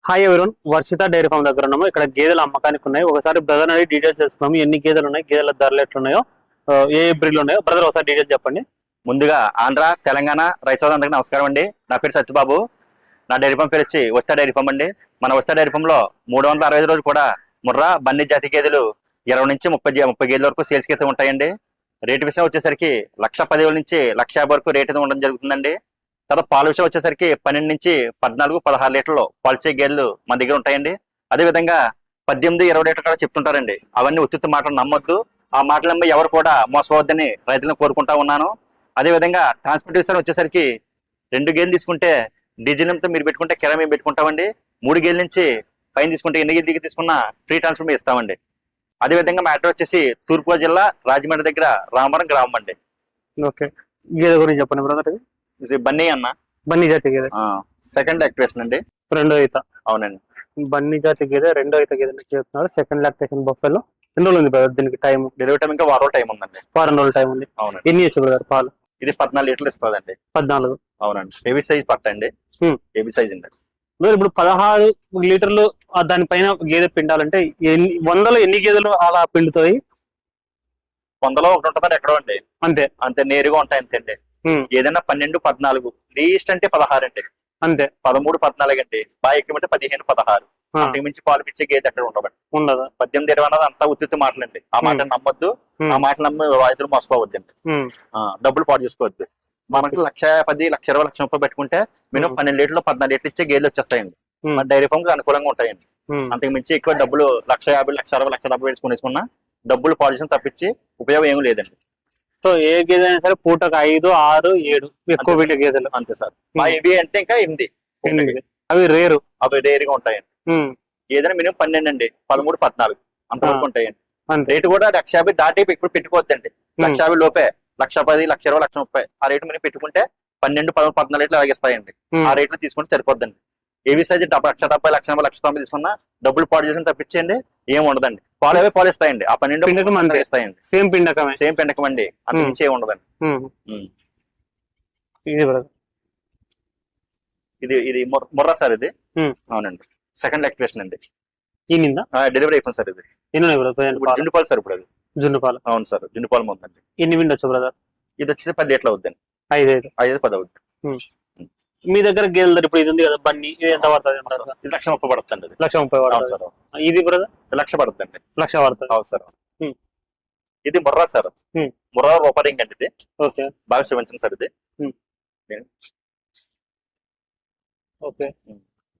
Hi everyone Varshita dairy farm దగ్గర ఉన్నాము. ఇక్కడ గేదెల అమ్మకానికి ఉన్నాయి. ఒకసారి బ్రదర్ అనేది డీటెయిల్స్ తెలుసుకున్నాము. ఎన్ని గేదెలు ఉన్నాయి, గేదెల ధరలు ఎట్లున్నాయో, ఏ బ్రీడ్లు ఉన్నాయో బ్రదర్ ఒకసారి డీటెయిల్స్ చెప్పండి. ముందుగా ఆంధ్ర తెలంగాణ రైతులందరికీ నమస్కారం అండి. నా పేరు సత్యబాబు. నా డైరీ ఫామ్ పేరు వచ్చి వస్తా డైరీ ఫామ్ అండి. మన వస్తా డైరీ ఫామ్ లో 365 రోజులు కూడా ముర్రా బన్నీ జాతి గేదెలు 20 నుంచి 30 గేదెల వరకు సేల్స్ కి అయితే ఉంటాయండి. రేటు విషయం వచ్చేసరికి 1,10,000 నుంచి 1,50,000 వరకు రేట్ అయితే ఉండడం జరుగుతుందండి. తర్వాత పాల విషయం వచ్చేసరికి 12 నుంచి 14-16 లీటర్లు పాల్చే గేదెలు మన దగ్గర ఉంటాయండి. అదేవిధంగా 18-20 లీటర్లు కూడా చెప్తుంటారండి. అవన్నీ ఉచిత మాటలు నమ్మొద్దు. ఆ మాటలమ్మ ఎవరు కూడా మోసపోవద్దని రైతులను కోరుకుంటా ఉన్నాను. అదేవిధంగా ట్రాన్స్పోర్టేషన్ వచ్చేసరికి 2 గేదెలు తీసుకుంటే డీజిల్ తో మీరు పెట్టుకుంటే కిరాయి మేము పెట్టుకుంటామండి. 3 గేదెల నుంచి పైన తీసుకుంటే ఎన్ని గేదెలు దిగి తీసుకున్నా ఫ్రీ ట్రాన్స్పోర్ట్ మేము ఇస్తామండి. అదేవిధంగా మా అడ్రస్ వచ్చేసి తూర్పు జిల్లా రాజమండ్రి దగ్గర రామవరం గ్రామం అండి. ఓకే, గేదె గురించి చెప్పండి బ్రదర్. ఇది బన్నీ అన్న, బన్నీ జాతి గేదె సెకండ్ యాక్టివేషన్ అండి. రెండో ఈత. అవునండి, బన్నీ జాతి గేదె రెండో ఈత గేదె చెప్తున్నారు. సెకండ్ లాక్టేషన్ బఫెలో ఎన్ని రోజులు ఉంది బ్రదర్ దీనికి టైం? డెలివరీ టైం ఇంకా వారం టైం ఉందండి. వారం రోజుల టైం ఉంది. అవునండి. ఎన్ని ఇచ్చు బ్రదర్ పాలు? ఇది 14 లీటర్లు ఇస్తుందండి. 14. అవునండి, హెవీ సైజ్ పట్ట అండి. హెవీ సైజ్ అండి. ఇప్పుడు 16 లీటర్లు దానిపైన గేదె పిండాలంటే వందలో ఎన్ని గేదెలు అలా పిండుతాయి? 100లో ఒకటి ఉంటుందండి ఎక్కడో అండి. అంతే అంతే నేరుగా ఉంటాయి అంతే అండి. ఏదైనా 12-14 లీస్ట్ అంటే 16 అండి. అంతే 13-14 అండి. బాగా ఎక్కువంటే 15-16. అంతకు మించి పాలు పిచ్చే గేదె ఎక్కడ ఉండదు. 18-20 అన్నది అంతా ఉత్తి మాటలండి. ఆ మాటలు నమ్మొద్దు. ఆ మాటలు నమ్మి రైతులు మోసపోవద్దండి. డబ్బులు పాటు చేసుకోవద్దు. మనకి 1,10,000, 1,20,000, 1,30,000 పెట్టుకుంటే మినిమం 12 లీటర్లు 14 లీటర్లు ఇచ్చే గేదెలు వచ్చేస్తాయండి. మన డైరీ ఫామ్ కి అనుకూలంగా ఉంటాయండి. అంతకు మించి ఎక్కువ డబ్బులు 1,50,000, 1,60,000, 1,70,000 వేసుకున్నా డబ్బులు పాడు చేసిన తప్పించి ఉపయోగం ఏమి లేదండి. సో ఏ గేదె అయినా సరే పూటకు 5, 6, 7 ఎక్కువ వీటి గేదెలు అంతే సార్. మా ఇవి అంటే ఇంకా 8. అవి రేరు. అవి రేరుగా ఉంటాయండి. ఏదైనా మినిమం 12 అండి, 13, 14 అంతవరకు ఉంటాయండి. రేటు కూడా 1,50,000 దాటి ఇప్పుడు పెట్టుకోవద్దండి. 1,50,000 లోపే 1,10,000, 1,20,000, 1,30,000 ఆ రేటు మనం పెట్టుకుంటే 12, 13, 14 లీటర్లు అలాగిస్తాయండి. ఆ రేట్లు తీసుకుంటే సరిపోద్దండి. ఏవి సైజ్ 1,70,000, 1,80,000, 1,90,000 తీసుకున్నా డబ్బులు పాడు చేసిన తప్పించండి ఏం ఉండదండి. పాలు అవే పాలు ఇస్తాయండి. ఆ 12 ఇస్తాయండి. సేమ్ పిండకమే, సేమ్ పిండకం అండి. అంత మించి ఏమి ఉండదండి. ఇది ముర్రా సార్. ఇది అవునండి, సెకండ్ యాక్టివేషన్ అండి. డెలివరీ అయిపోయింది సార్. ఇది జున్ను పాలు సార్. ఇప్పుడు అది జున్ను పాలు. అవును సార్, జున్ను పాలు ఉందండి. ఎన్ని విండొచ్చు బ్రదర్? ఇది వచ్చేసి 10 లీటర్లు అవుద్దండి. 5-10 అవుద్ది. మీ దగ్గర గేదెలు ఇప్పుడు ఇది ఉంది కదా బన్నీ, ఇది ఎంత పడుతుంది? 1,30,000 పడుతుంది. 1,30,000 పడుతుంది. ఇది బ్రదర్ 1,00,000 పడుతుందండి. 1,00,000 పడుతుంది. అవును సార్. ఇది ముర్రా సార్. ముర్రా రూపారింగ్ అండి. ఇది ఓకే, బాగా చూపించండి సార్. ఇది ఓకే.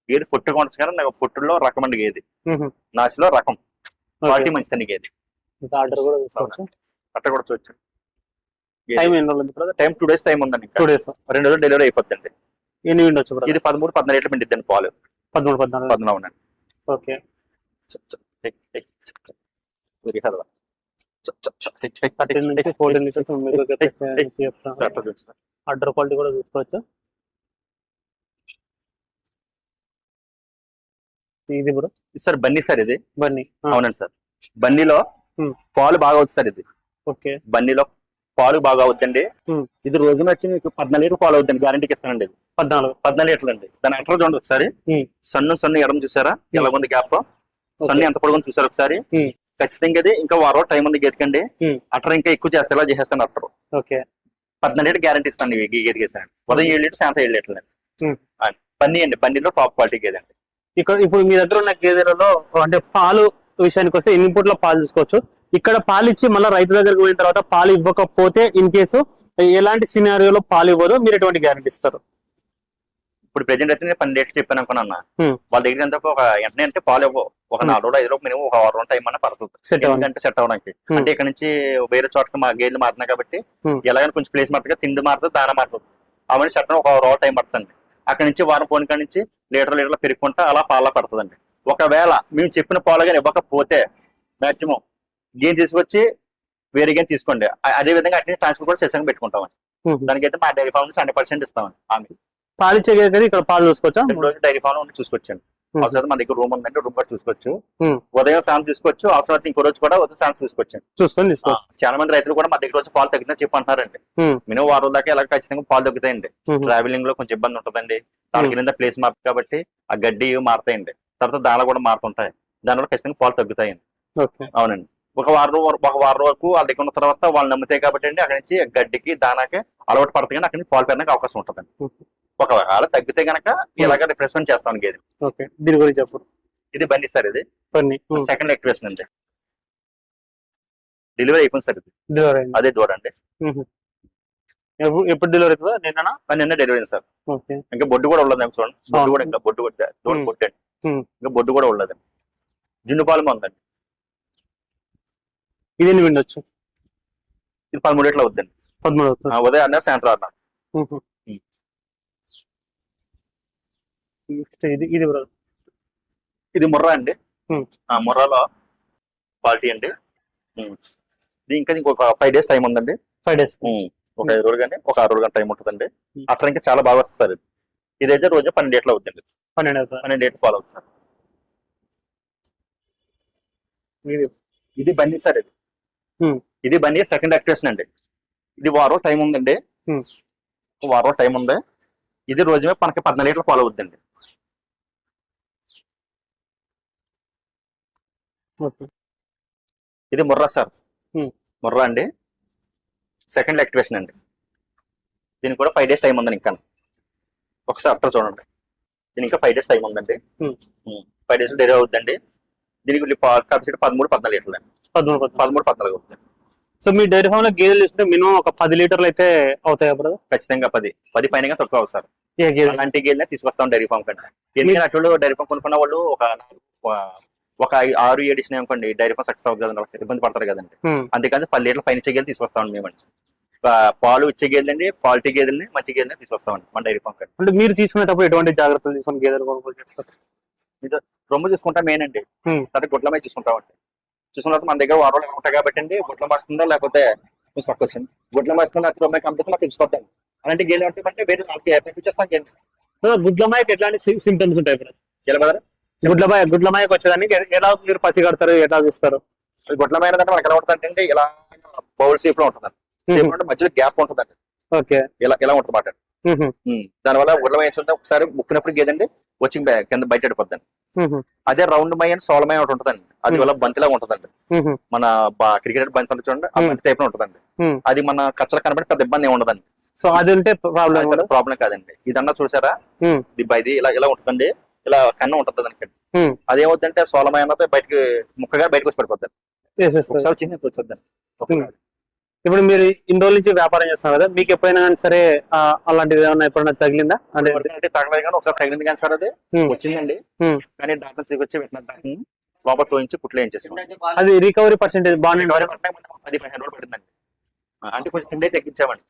గేది పొట్టుగా ఉంటుంది కానీ నాకు పొట్టులో రకం అండి. గేది నాసిలో రకం క్వాలిటీ మంచిదండి. గేది ఆర్డర్ కూడా తీసుకోవచ్చు. అట్ట కూడా చూడొచ్చు. టైం 2 days టైం ఉందండి. 2 days 2 రోజులు డెలివరీ అయిపోద్దండి. ఎన్ని విండొచ్చు? ఇది 13-14 లీటర్లు పిండిద్దండి పాలు. 13-14 అవునండి. ఓకే. ఆర్డర్ క్వాలిటీ కూడా చూసుకోవచ్చు. ఇది బ్రో సార్ బన్నీ సార్. ఇది బన్నీ. అవునండి సార్. బన్నీలో పాలు బాగా అవుతుంది సార్. ఇది ఓకే. బన్నీలో పాలు బాగా అవుతుందండి. ఇది రోజున వచ్చి మీకు 14 లీటర్ పాలు అవుతుంది. గ్యారంటీకి ఇస్తానండి. ఇది 14 లీటర్లు అండి. దాని అట్లా చూడండి ఒకసారి. సన్ను ఎడం చూసారా ఎలా ఉంది గ్యాప్? సన్ను ఎంత పొడుగుంది చూసారు ఒకసారి. ఖచ్చితంగా ఇది ఇంకా వారం టైం ఉంది గేదకండి. అట్లా ఇంకా ఎక్కువ చేస్తే ఇలా చేసేస్తాను అట్టర్. 14 లీటర్ గ్యారంటీ ఇస్తాను. గేదకి ఇస్తాను. ఉదయం 7 లీటర్, సాయంత్రం 7 లీటర్లు అండి. బన్నీ అండి. బన్నీలో టాప్ క్వాలిటీ గేదె అండి. ఇప్పుడు మీ దగ్గర ఉన్న గేదెలలో అంటే పాలు విషయానికి వస్తే ఎన్ని పూట్ల పాలు చూసుకోవచ్చు? ఇక్కడ పాలు ఇచ్చి మళ్ళీ రైతు దగ్గరికి పోయిన తర్వాత పాలు ఇవ్వకపోతే ఇన్ కేసు ఎలాంటి సినారియోలో పాలు ఇవ్వదు, మీరు ఎటువంటి గ్యారంటీ ఇస్తారు? ఇప్పుడు ప్రెజెంట్ అయితే నేను 12 లీటర్లు చెప్పాను అనుకున్నా. వాళ్ళ దగ్గర ఎంత ఒక వెంటనే అంటే పాలు ఇవ్వవు. ఒక 4 రోజులు 5 రోజులు మినిమం ఒక వారం టైం అన్న పడుతుంది సెట్ అవడానికి. అంటే ఇక్కడ నుంచి వేరే చోట్ల మా గేదెలు మారుతున్నాయి కాబట్టి ఎలాగైనా కొంచెం ప్లేస్ మారుతుంది, తిండి మారుతుంది, దాన మారుతుంది. అవన్నీ సెట్ ఒక రోజు టైం పడుతుంది. అక్కడ నుంచి వారం పోని కాడి నుంచి లీటర్లు పెరుగుకుంటా అలా పాల పడుతుందండి. ఒకవేళ మేము చెప్పిన పాలు కానీ ఇవ్వకపోతే మాక్సిమం గేమ్ తీసుకొచ్చి వేరే గేమ్ తీసుకోండి. అదే విధంగా అట్లా ట్రాన్స్పోర్ట్ కూడా సెషన్ పెట్టుకుంటామండి. దానికైతే మా డైరీ ఫామ్ నుంచి 100% ఇస్తామండి. ఆమె పాలు ఇచ్చే ఇక్కడ పాలు చూసుకోవచ్చా? 2 రోజులు డైరీ ఫామ్ లో చూసుకొచ్చండి. అవసరం మన దగ్గర రూమ్ ఉందంటే రూమ్ కూడా చూసుకోవచ్చు. Hmm. ఉదయం సాయంత్రం చూసుకోవచ్చు, అవసరం అయితే ఇంకో రోజు కూడా ఉదయం సాయంత్రం చూసుకోవచ్చు. చూసుకొని తీసుకోవచ్చు. చాలా మంది రైతులు కూడా మా దగ్గర వచ్చి పాలు తగ్గుతుందని చెప్పి అంటున్నారండి. మినిమం వారం రోజుల దాకా ఎలా ఖచ్చితంగా పాలు తగ్గుతాయండి. ట్రావెలింగ్ లో కొంచెం ఇబ్బంది ఉంటుందండి. దాని కింద ప్లేస్ మారుతుంది కాబట్టి ఆ గడ్డి మారుతాయండి. తర్వాత దానిలో కూడా మారుతుంటాయి. దానివల్ల ఖచ్చితంగా పాలు తగ్గుతాయండి. అవునండి. ఒక వారం వరకు వాళ్ళ దగ్గర ఉన్న తర్వాత వాళ్ళు నమ్ముతాయి కాబట్టి అండి అక్కడి నుంచి గడ్డికి దానాకే అలవాటు పడతాయి కానీ అక్కడి నుంచి పాలు పెరడానికి అవకాశం ఉంటుందండి. ఒకవేళ తగ్గితే గనక ఇలాగ రిఫ్రెష్మెంట్ చేస్తాను గేదె. దీని గురించి చెప్పండి. ఇది బండి సార్, ఇది సెకండ్ యాక్టివేషన్ అండి. డెలివరీ అయిపోయింది సార్. ఇది అదే దూడ అండి. ఎప్పుడు డెలివరీ అవుతుందా? నిన్న డెలివరీ అయింది సార్. ఇంకా బొడ్డు కూడా ఉండదు చూడండి. బొడ్డు కూడా ఇంకా బొడ్డు కూడా దూడ బొడ్డు అండి. ఇంకా బొడ్డు కూడా ఉండదండి. జున్ను పాలు ఉందండి. ఇది ఎన్ని విండొచ్చు? ఇది 13 లీటర్లు అవుతుందండి. 13 అవుతుంది. ఉదయం అన్నారు, సాయంత్రం అన్నారు. ఇది ముర్రా అండి. ముర్రాలో క్వాలిటీ అండి. ఇది ఇంకా ఇంకొక 5 డేస్ టైం ఉందండి. 5 డేస్, ఒక 5 రోజులు కానీ ఒక 6 రోజులు కానీ టైం ఉంటుందండి. అట్లా ఇంకా చాలా బాగా వస్తుంది సార్. ఇదైతే రోజు 12 లీటర్లు అవుతుందండి. 12 లీటర్స్ పాలు అవుతుంది సార్. ఇది బండి సార్. ఇది బండి సెకండ్ యాక్టివేషన్ అండి. ఇది వారం టైం ఉందండి. వారం టైం ఉంది. ఇది రోజు మనకి 14 లీటర్లు పాలు అవుతుందండి. ఇది ముర్రా సార్. ముర్రా అండి, సెకండ్ యాక్టివేషన్ అండి. దీనికి కూడా 5 డేస్ టైం ఉందండి. ఇంకా ఒకసారి అట్లా చూడండి. దీనికి ఇంకా 5 డేస్ టైం ఉందండి. 5 డేస్ డెలివరీ అవుతుందండి. దీనికి పాలు కాల్చి 13-14 లీటర్లు అండి. 13-14 అవుతుంది. సో మీ డైరీ ఫామ్ లో గేదెలు తీసుకుంటే మినిమం ఒక 10 లీటర్లు అయితే అవుతాయి అప్పుడు? ఖచ్చితంగా 10 పైన తక్కువ అవుతారు. అలాంటి గేదెలే తీసుకొస్తాం డైరీ ఫామ్ కంటే. ఎందుకంటే అటు డైరీ ఫామ్ కొనుక్కున్న వాళ్ళు ఒక 6-7 ఇచ్చినా అనుకోండి డైరీ ఫామ్ సక్సెస్ అవుతుంది కదండి, ఇబ్బంది పడతారు కదండి. అందుకని 10 లీటర్ల పైన ఇచ్చే గేదెలు తీసుకొస్తామండి మేమండి. పాలు ఇచ్చే గేదెలండి, క్వాలిటీ గేదెల్ని, మంచి గేదెల్ని తీసుకొస్తామండి మన డైరీ ఫామ్ కంటే. అంటే మీరు తీసుకునేటప్పుడు ఎటువంటి జాగ్రత్తలు తీసుకుని గేదెలు కొనుగోలు చేస్తారు? రొమ్ము చూసుకుంటాం మెయిన్ అండి. తర్వాత గుడ్ల మీద చూసుకుంటామండి. చూసుకున్న తర్వాత మన దగ్గర వారాలు ఉంటాయి కాబట్టి అండి గుడ్ల మాస్తుందో లేకపోతే పక్కొచ్చింది గుడ్ల మాస్తుందో అతి రొమ్మ కంపెనీ మాకు తెలుసుకొద్దాం. అలాంటి గేదెలు అంటే వేరే తెప్పించేస్తాం. గుడ్లమాయకి ఎట్లాంటి సింప్టమ్స్ ఉంటాయి? గుడ్లమాయకి వచ్చేదానికి ఎలా మీరు పసి కడతారు, ఎట్లా చూస్తారు? గుడ్లమాయ అంటే మనకి ఎలా ఉంటుందంటే ఇలా బౌల్ షేప్ లో ఉంటుందండి. మధ్యలో గ్యాప్ ఉంటుందండి. ఇలా ఉంటుంది మాట. దానివల్ల గుడ్లమాయ ఒకసారి ముక్కినప్పుడు గేదండి వచ్చి కింద బయట పడిపోద్దండి. అదే రౌండ్ మై అండ్ సోల్ మై ఒకటి ఉంటుందండి. అది వల్ల బంతిలాగా ఉంటుందండి. మన క్రికెట్ బంతి చూడండి, ఆ బంతి టైప్ లో ఉంటుందండి. అది మన కచ్చల కనబడి పెద్ద ఇబ్బంది ఏమి ఉండదండి. సో అది ఉంటే ప్రాబ్లం కాదండి. ఇదన్నా చూసారా, ఇది ఇలా ఉంటుందండి. ఇలా కన్ను ఉంటుంది దానికి. అదేమవుతుందంటే సోలమై అన్నది బయటకి ముక్కగా బయటకు వచ్చి పడిపోద్దండి. ఒకసారి చిన్న వచ్చేద్దండి. ఇప్పుడు మీరు ఇన్ని రోజుల నుంచి వ్యాపారం చేస్తున్నారు కదా, మీకు ఎప్పుడైనా కానీ సరే అలాంటిది ఏమన్నా ఎప్పుడైనా తగిలిందా? అంటే తగలేదు కానీ ఒకసారి తగిలింది కానీ సార్ అది వచ్చిందండి. కానీ డాక్టర్ తీసుకొచ్చి వెంటనే లోపల తోయించి కుట్లు వేయించేసాం. అది రికవరీ పర్సెంటేజ్ బాగానే 10-15 రోజులు పడిందండి. అంటే కొంచెం తిండే తగ్గించామండి.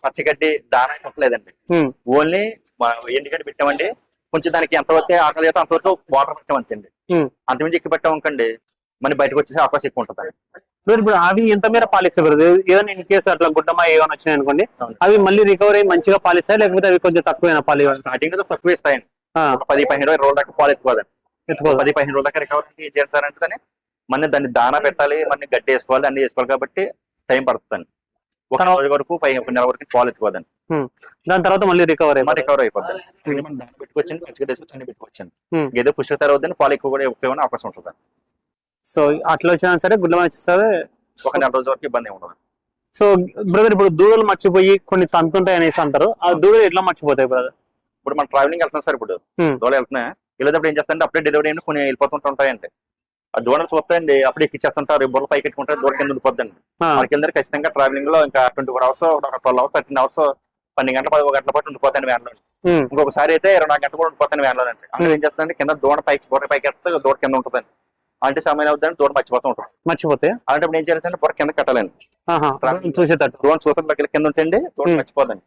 పచ్చిగడ్డి దానా కొట్టలేదండి. ఓన్లీ ఎండుగడ్డి పెట్టామండి. కొంచెం దానికి ఎంతవరకు ఆకలి అయితే అంతవరకు వాటర్ పెట్టామంతండి. అంతమించి ఎక్కి పెట్టామనుకోండి మన బయటకు వచ్చేసి అవకాశం ఎక్కువ ఉంటుంది. ఇప్పుడు అవి ఎంత మేర పాలిస్తాయి? ఏదైనా ఇన్ కేసు అట్లా గుడ్డమా ఏమైనా వచ్చినాయి అనుకోండి, అవి మళ్ళీ రికవరీ మంచిగా పాలిస్తాయి లేకపోతే అవి కొంచెం తక్కువైనా పాలి? స్టార్టింగ్ తక్కువ ఇస్తాయండి. 10-15 రోజుల దాకా పాలు ఎత్తుకోదండి. 10-15 రోజుల దాకా రికవరీ ఏం చేయాలి సార్ అంటే మన దాన్ని దానా పెట్టాలి, మన గడ్డి వేసుకోవాలి, అన్ని వేసుకోవాలి కాబట్టి టైం పడుతుందండి. ఒక రోజు వరకు 1 నెల వరకు పాలు ఎత్తుకోదండి. దాని తర్వాత మళ్ళీ రికవరీ అయిపోద్ది. మనం దాన్ని పెట్టుకోవచ్చండి, పచ్చిగడ్డ వేసుకొచ్చి అన్ని పెట్టుకోవచ్చండి. ఏదో పుష్టి తర్వాత పాలు ఎక్కువ కూడా ఎక్కువ అవకాశం ఉంటుంది. సో అట్లా వచ్చినా సరే గుడ్ల వచ్చేస్తే ఒక నెల రోజు వరకు ఇబ్బంది ఉండదు. సో బ్రదర్, ఇప్పుడు దూడలు మర్చిపోయి కొన్ని తంతుంటాయి అనేసి అంటారు, ఆ దూడలు ఎట్లా మర్చిపోతాయి బ్రదర్? ఇప్పుడు మనం ట్రావెలింగ్ వెళ్తున్నాం సార్. ఇప్పుడు దూడలు వెళ్తున్నాయి, వెళ్ళేటప్పుడు ఏం చేస్తారంటే అప్పుడే డెలివరీ అయినా కొన్ని వెళ్ళిపోతుంటాయండి. ఆ దూడలు చూస్తాయండి, అప్పుడే ఎక్కిచ్చేస్తుంటారు, బుర్రలు పైకి పెట్టుకుంటారు, దూడ కింద ఉండిపోద్దండి. వాళ్ళకి కింద ఖచ్చితంగా ట్రావెలింగ్ లో ఇంకా 24 అవర్స్, 12 అవర్స్, 13 అవర్స్, 12 గంటల 11 గంటల పాటు ఉండిపోతాను వ్యాన్ లో. ఇంకొకసారి అయితే 24 గంటలు కూడా ఉండిపోతాను వ్యాన్ లో అండి. అక్కడ ఏం చేస్తారంటే కింద దూడ పైకి ఎత్తే దూడ కింద ఉంటుందండి. అంటే సమయం అవుతుందని దూడ మర్చిపోతే అలాంటప్పుడు ఏం చేయాలంటే బుర్ర కింద కట్టాలండి. చూసేటట్టు దూడ చూతలకి కింద ఉంటండి, దూడ మర్చిపోదండి.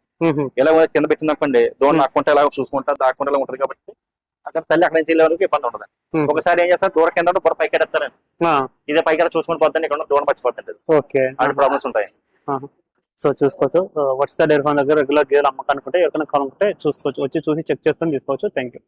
ఇలా కింద పెట్టిందనుకోండి దూడ నాకుంటే ఎలా చూసుకుంటా దాక్కుంటే ఎలా ఉంటుంది కాబట్టి అక్కడ తల్లి అక్కడ నుంచి వరకు ఇబ్బంది ఉండదు. ఒకసారి ఏం చేస్తారు దూడ కింద బుర్ర పైకి ఎడతారండి. ఇదే పైకి చూసుకుని పోతుంది, ఇక్కడ దూడ మర్చిపోతుంది. అలాంటి ప్రాబ్లమ్స్ ఉంటాయి. సో చూసుకోవచ్చు. వర్ష డైరీ ఫామ్ దగ్గర రెగ్యులర్ గేదెలు అమ్మకానుకుంటే ఎవరైనా కావాలనుకుంటే చూసుకోవచ్చు, వచ్చి చూసి చెక్ చేసుకొని తీసుకోవచ్చు. Thank you.